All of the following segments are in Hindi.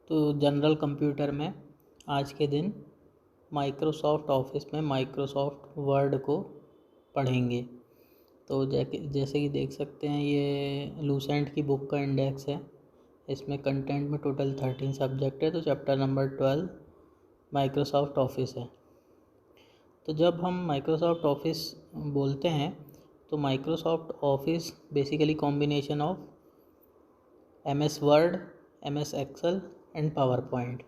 तो जनरल कंप्यूटर में आज के दिन माइक्रोसॉफ्ट ऑफिस में माइक्रोसॉफ्ट वर्ड को पढ़ेंगे। तो जैसे कि देख सकते हैं, ये लूसेंट की बुक का इंडेक्स है। इसमें कंटेंट में टोटल 13 सब्जेक्ट है। तो चैप्टर नंबर 12 माइक्रोसॉफ्ट ऑफिस है। तो जब हम माइक्रोसॉफ्ट ऑफिस बोलते हैं तो Microsoft Office basically combination of MS Word, MS Excel and PowerPoint.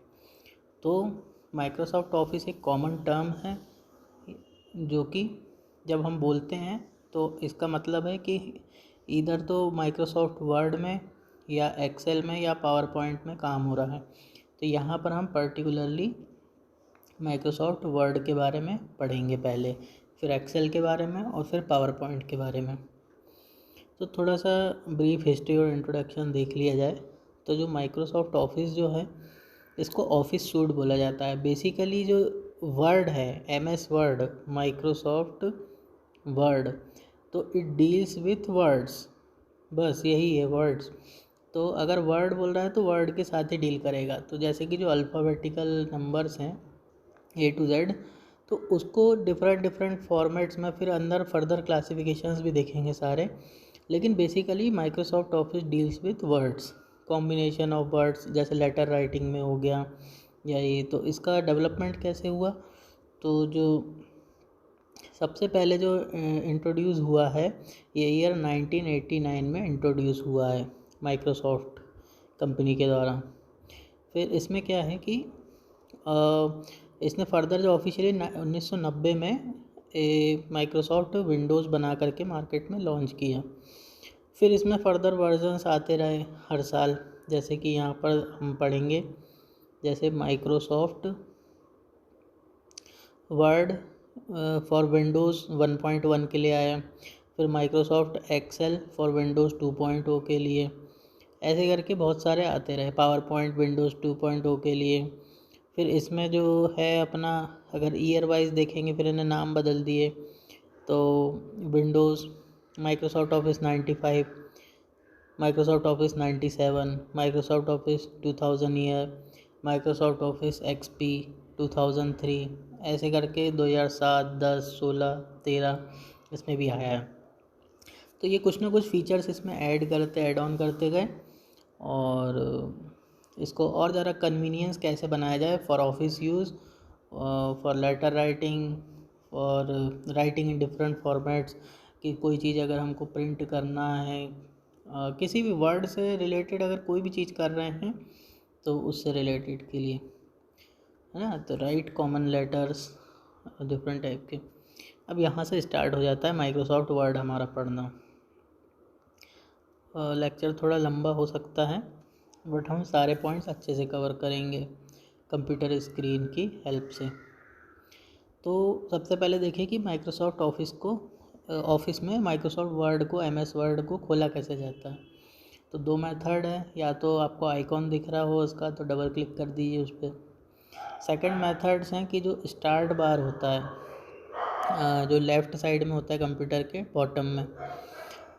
तो माइक्रोसॉफ्ट ऑफिस एक कॉमन टर्म है जो कि जब हम बोलते हैं तो इसका मतलब है कि इधर तो माइक्रोसॉफ्ट वर्ड में या एक्सेल में या पावर पॉइंट में काम हो रहा है। तो यहाँ पर हम पर्टिकुलरली माइक्रोसॉफ्ट वर्ड के बारे में पढ़ेंगे पहले, फिर एक्सेल के बारे में और फिर पावर पॉइंट के बारे में। तो थोड़ा सा ब्रीफ हिस्ट्री और इंट्रोडक्शन देख लिया जाए। तो जो माइक्रोसॉफ्ट ऑफिस जो है, इसको ऑफिस सूट बोला जाता है। बेसिकली जो वर्ड है, MS वर्ड, माइक्रोसॉफ्ट वर्ड, तो इट डील्स विथ वर्ड्स, बस यही है, वर्ड्स। तो अगर वर्ड बोल रहा है तो वर्ड के साथ ही डील करेगा। तो जैसे कि जो अल्फ़ाबेटिकल नंबर्स हैं A to Z, तो उसको डिफरेंट फॉर्मेट्स में फिर अंदर फर्दर क्लासिफिकेशंस भी देखेंगे सारे। लेकिन basically Microsoft office deals with words, combination of words, जैसे लेटर राइटिंग में हो गया या ये। तो इसका डेवलपमेंट कैसे हुआ? तो जो सबसे पहले जो इंट्रोड्यूस हुआ है, ये ईयर 1989 में इंट्रोड्यूस हुआ है माइक्रोसॉफ्ट कंपनी के द्वारा। फिर इसमें क्या है कि इसने फर्दर जो ऑफिशियली 1990 में माइक्रोसॉफ्ट विंडोज़ बना करके मार्केट में लॉन्च किया। फिर इसमें फर्दर वर्जन्स आते रहे हर साल, जैसे कि यहाँ पर हम पढ़ेंगे। जैसे माइक्रोसॉफ्ट वर्ड फॉर विंडोज़ 1.1 के लिए आया, फिर माइक्रोसॉफ्ट एक्सेल फॉर विंडोज़ 2.0 के लिए, ऐसे करके बहुत सारे आते रहे। पावर पॉइंट विंडोज़ 2.0 के लिए। फिर इसमें जो है अपना, अगर ईयर वाइज देखेंगे, फिर इन्हें नाम बदल दिए। तो Windows, Microsoft office 95, Microsoft office 97, Microsoft office 2000 year, Microsoft office XP 2003, ऐसे करके 2007, 10, 16, 13 इसमें भी आया है। तो ये कुछ ना कुछ फीचर्स इसमें ऐड ऑन करते गए, और इसको और ज़्यादा कन्वीनियंस कैसे बनाया जाए for office use, for letter writing, for writing in different formats, कि कोई चीज़ अगर हमको प्रिंट करना है, किसी भी वर्ड से रिलेटेड अगर कोई भी चीज़ कर रहे हैं तो उससे रिलेटेड के लिए, है ना। तो right common letters different type के। अब यहाँ से स्टार्ट हो जाता है माइक्रोसॉफ्ट वर्ड हमारा पढ़ना। लेक्चर थोड़ा लंबा हो सकता है, बट हम सारे पॉइंट्स अच्छे से कवर करेंगे कंप्यूटर स्क्रीन की हेल्प से। तो सबसे पहले देखिए कि माइक्रोसॉफ्ट ऑफिस में माइक्रोसॉफ्ट वर्ड को, MS वर्ड को खोला कैसे जाता है। तो दो मेथड है, या तो आपको आइकॉन दिख रहा हो उसका तो डबल क्लिक कर दीजिए उस पर। सेकंड मेथड्स हैं कि जो स्टार्ट बार होता है, जो लेफ़्ट साइड में होता है कंप्यूटर के बॉटम में,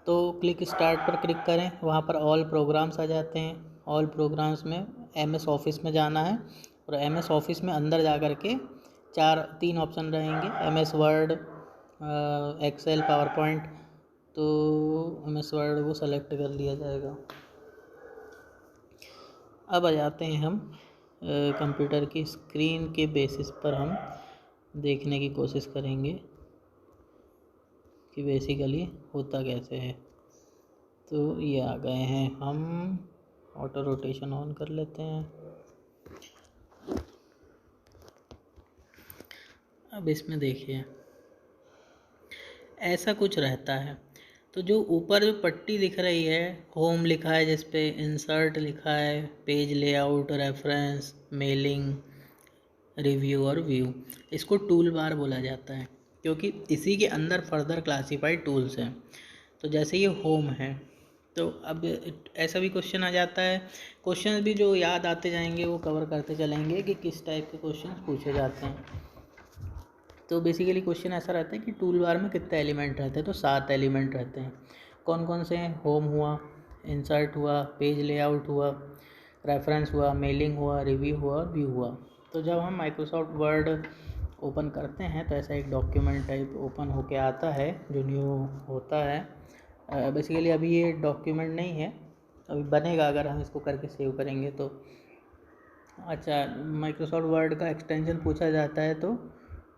तो क्लिक स्टार्ट पर क्लिक करें, वहाँ पर ऑल प्रोग्राम्स आ जाते हैं। ऑल प्रोग्राम्स में MS ऑफिस में जाना है, और MS ऑफिस में अंदर जा कर के 3 ऑप्शन रहेंगे, MS Word, Excel, PowerPoint. तो MS वर्ड को सेलेक्ट कर लिया जाएगा। अब आ जाते हैं हम कंप्यूटर की स्क्रीन के बेसिस पर हम देखने की कोशिश करेंगे कि बेसिकली होता कैसे है। तो ये आ गए हैं, हम ऑटो रोटेशन ऑन कर लेते हैं। अब इसमें देखिए ऐसा कुछ रहता है। तो जो ऊपर जो पट्टी दिख रही है, होम लिखा है, जिस पे इंसर्ट लिखा है, page layout, reference, mailing, review और व्यू, इसको टूल बार बोला जाता है, क्योंकि इसी के अंदर फर्दर क्लासीफाइड टूल्स हैं। तो जैसे ये होम है, तो अब ऐसा भी क्वेश्चन आ जाता है। क्वेश्चन भी जो याद आते जाएंगे वो कवर करते चलेंगे कि किस टाइप के क्वेश्चन पूछे जाते हैं। तो बेसिकली क्वेश्चन ऐसा रहता है कि टूल बार में कितने एलिमेंट रहते हैं? तो 7 एलिमेंट रहते हैं। कौन कौन से हैं? होम हुआ, इंसर्ट हुआ, पेज लेआउट हुआ, रेफरेंस हुआ, मेलिंग हुआ, रिव्यू हुआ और व्यू हुआ। तो जब हम माइक्रोसॉफ्ट वर्ड ओपन करते हैं तो ऐसा एक डॉक्यूमेंट टाइप ओपन होके आता है जो न्यू होता है। बेसिकली अभी ये डॉक्यूमेंट नहीं है, अभी बनेगा अगर हम इसको करके सेव करेंगे तो। अच्छा, माइक्रोसॉफ्ट वर्ड का एक्सटेंशन पूछा जाता है तो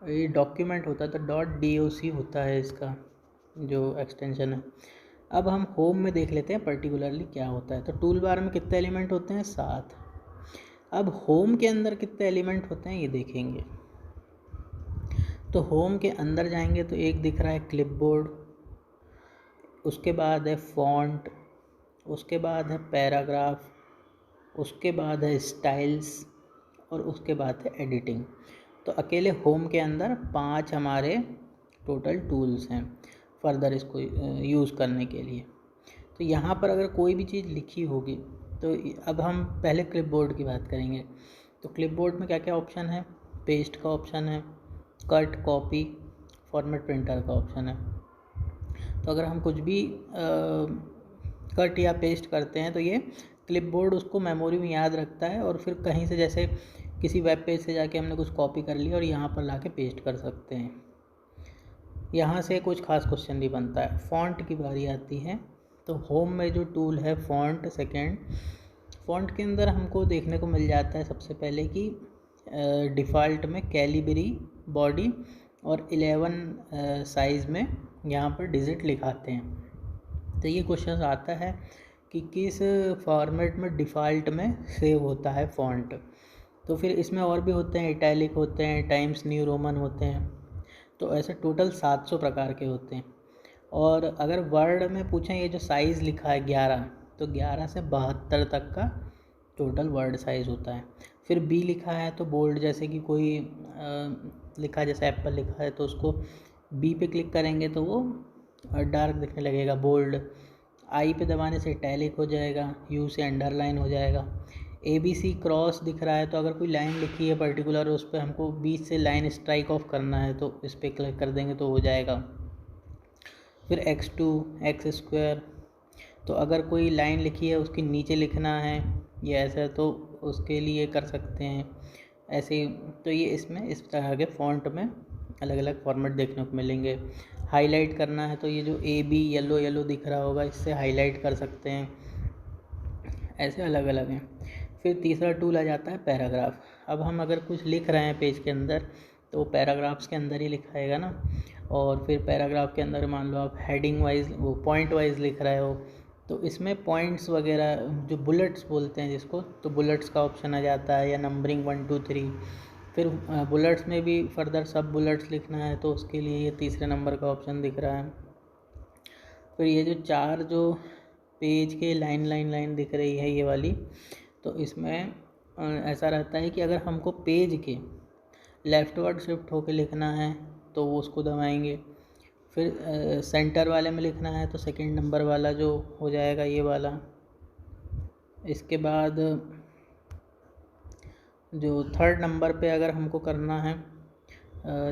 ये डॉक्यूमेंट होता है तो .doc होता है इसका जो एक्सटेंशन है। अब हम होम में देख लेते हैं पर्टिकुलरली क्या होता है। तो टूल बार में कितने एलिमेंट होते हैं? 7। अब होम के अंदर कितने एलिमेंट होते हैं ये देखेंगे। तो होम के अंदर जाएंगे तो एक दिख रहा है क्लिपबोर्ड, उसके बाद है फॉन्ट, उसके बाद है पैराग्राफ, उसके बाद है स्टाइल्स और उसके बाद है एडिटिंग। तो अकेले होम के अंदर 5 हमारे टोटल टूल्स हैं फर्दर इसको यूज़ करने के लिए। तो यहाँ पर अगर कोई भी चीज़ लिखी होगी तो अब हम पहले क्लिपबोर्ड की बात करेंगे। तो क्लिपबोर्ड में क्या क्या ऑप्शन है? पेस्ट का ऑप्शन है, कट, कॉपी, फॉर्मेट, प्रिंटर का ऑप्शन है। तो अगर हम कुछ भी कट या पेस्ट करते हैं तो ये क्लिपबोर्ड उसको मेमोरी में याद रखता है और फिर कहीं से जैसे किसी वेब पेज से जाके हमने कुछ कॉपी कर लिया और यहाँ पर लाके पेस्ट कर सकते हैं। यहाँ से कुछ खास क्वेश्चन नहीं बनता है। फ़ॉन्ट की बारी आती है तो होम में जो टूल है फ़ॉन्ट सेकेंड, फ़ॉन्ट के अंदर हमको देखने को मिल जाता है सबसे पहले कि डिफ़ॉल्ट में कैलिबरी बॉडी और 11 साइज़ में यहाँ पर डिजिट लिखाते हैं। तो ये क्वेश्चन आता है कि किस फॉर्मेट में डिफ़ॉल्ट में सेव होता है फ़ॉन्ट। तो फिर इसमें और भी होते हैं, इटैलिक होते हैं, टाइम्स न्यू रोमन होते हैं। तो ऐसे टोटल 700 प्रकार के होते हैं। और अगर वर्ड में पूछें ये जो साइज़ लिखा है 11, तो 11 से 72 तक का टोटल वर्ड साइज़ होता है। फिर बी लिखा है तो बोल्ड, जैसे कि कोई लिखा है जैसे एप्पल लिखा है तो उसको बी पे क्लिक करेंगे तो वो डार्क दिखने लगेगा, बोल्ड। आई पे दबाने से इटैलिक हो जाएगा, यू से अंडरलाइन हो जाएगा। ABC क्रॉस दिख रहा है तो अगर कोई लाइन लिखी है पर्टिकुलर उस पर हमको बीच से लाइन स्ट्राइक ऑफ करना है तो इस पर क्लिक कर देंगे तो हो जाएगा। फिर X2, एक्स स्क्वायर, तो अगर कोई लाइन लिखी है उसके नीचे लिखना है या ऐसा तो उसके लिए कर सकते हैं ऐसे। तो ये इसमें इस तरह के फ़ॉन्ट में अलग अलग फॉर्मेट देखने को मिलेंगे। हाईलाइट करना है तो ये जो AB येलो येलो दिख रहा होगा इससे हाईलाइट कर सकते हैं, ऐसे अलग अलग हैं। फिर तीसरा टूल आ जाता है पैराग्राफ। अब हम अगर कुछ लिख रहे हैं पेज के अंदर तो पैराग्राफ्स के अंदर ही लिखाएगा ना। और फिर पैराग्राफ के अंदर मान लो आप हेडिंग वाइज वो पॉइंट वाइज लिख रहे हो तो इसमें पॉइंट्स वगैरह जो बुलेट्स बोलते हैं जिसको, तो बुलेट्स का ऑप्शन आ जाता है या नंबरिंग 1 2 3। फिर बुलेट्स में भी फर्दर सब बुलेट्स लिखना है तो उसके लिए ये तीसरे नंबर का ऑप्शन दिख रहा है। फिर ये जो 4 जो पेज के लाइन लाइन लाइन दिख रही है ये वाली, तो इसमें ऐसा रहता है कि अगर हमको पेज के लेफ्टवर्ड शिफ्ट होकर लिखना है तो वो उसको दबाएंगे। फिर सेंटर वाले में लिखना है तो सेकंड नंबर वाला जो हो जाएगा ये वाला। इसके बाद जो थर्ड नंबर पे अगर हमको करना है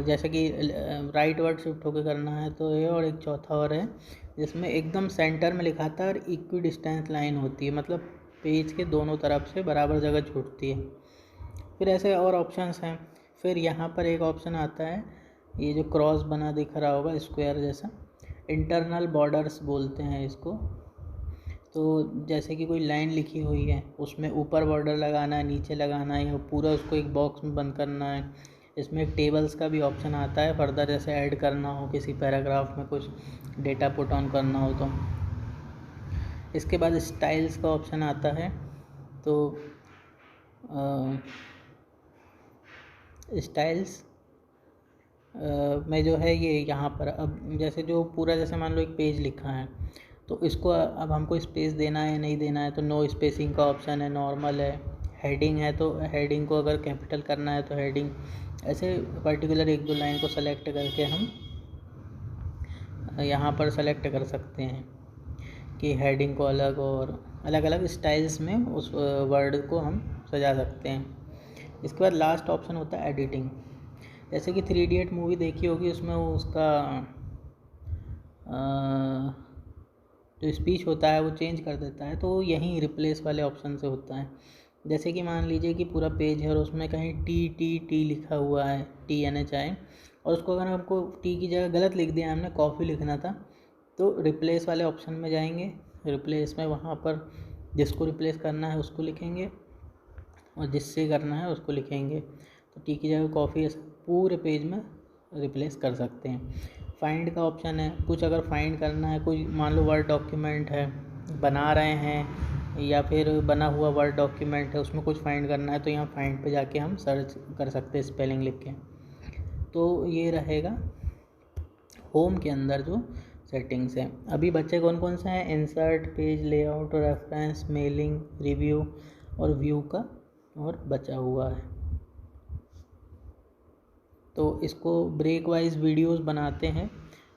जैसे कि राइट वर्ड शिफ्ट होकर करना है तो ये, और एक चौथा और है जिसमें एकदम सेंटर में लिखा था और इक्वी डिस्टेंस लाइन होती है, मतलब पेज के दोनों तरफ से बराबर जगह छूटती है। फिर ऐसे और ऑप्शंस हैं। फिर यहाँ पर एक ऑप्शन आता है ये जो क्रॉस बना दिख रहा होगा स्क्वायर जैसा, इंटरनल बॉर्डर्स बोलते हैं इसको। तो जैसे कि कोई लाइन लिखी हुई है उसमें ऊपर बॉर्डर लगाना है, नीचे लगाना है या पूरा उसको एक बॉक्स में बंद करना है। इसमें एक टेबल्स का भी ऑप्शन आता है फर्दर, जैसे ऐड करना हो किसी पैराग्राफ में कुछ डेटा पुट ऑन करना हो तो। इसके बाद स्टाइल्स का ऑप्शन आता है तो स्टाइल्स में जो है ये यहाँ पर अब जैसे जो पूरा जैसे मान लो एक पेज लिखा है तो इसको अब हमको स्पेस देना है नहीं देना है तो नो स्पेसिंग का ऑप्शन है, नॉर्मल है। हेडिंग है तो हेडिंग को अगर कैपिटल करना है तो हेडिंग, ऐसे पर्टिकुलर एक दो लाइन को सेलेक्ट करके हम यहाँ पर सेलेक्ट कर सकते हैं कि हेडिंग को अलग और अलग अलग स्टाइल्स में उस वर्ड को हम सजा सकते हैं। इसके बाद लास्ट ऑप्शन होता है एडिटिंग। जैसे कि 3 इडियट मूवी देखी होगी, उसमें वो उसका जो स्पीच होता है वो चेंज कर देता है तो यहीं रिप्लेस वाले ऑप्शन से होता है। जैसे कि मान लीजिए कि पूरा पेज है और उसमें कहीं टी टी टी लिखा हुआ है, TNHI, और उसको अगर हमको टी की जगह गलत लिख दिया, हमने कॉफ़ी लिखना था, तो रिप्लेस वाले ऑप्शन में जाएंगे, रिप्लेस में वहाँ पर जिसको रिप्लेस करना है उसको लिखेंगे और जिससे करना है उसको लिखेंगे। तो टी की जगह कॉफ़ी पूरे पेज में रिप्लेस कर सकते हैं। फाइंड का ऑप्शन है, कुछ अगर फाइंड करना है, कोई मान लो वर्ड डॉक्यूमेंट है बना रहे हैं या फिर बना हुआ वर्ड डॉक्यूमेंट है, उसमें कुछ फाइंड करना है, तो यहाँ फाइंड पे जाके हम सर्च कर सकते हैं स्पेलिंग लिख के। तो ये रहेगा होम के अंदर जो सेटिंग्स हैं। अभी बच्चे कौन कौन से हैं, insert, page layout, reference, mailing, review और व्यू का और बचा हुआ है। तो इसको ब्रेक वाइज वीडियोस बनाते हैं।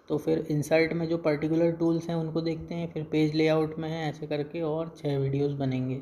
तो फिर इंसर्ट में जो पर्टिकुलर टूल्स हैं उनको देखते हैं, फिर पेज लेआउट में है, ऐसे करके और 6 वीडियोस बनेंगे।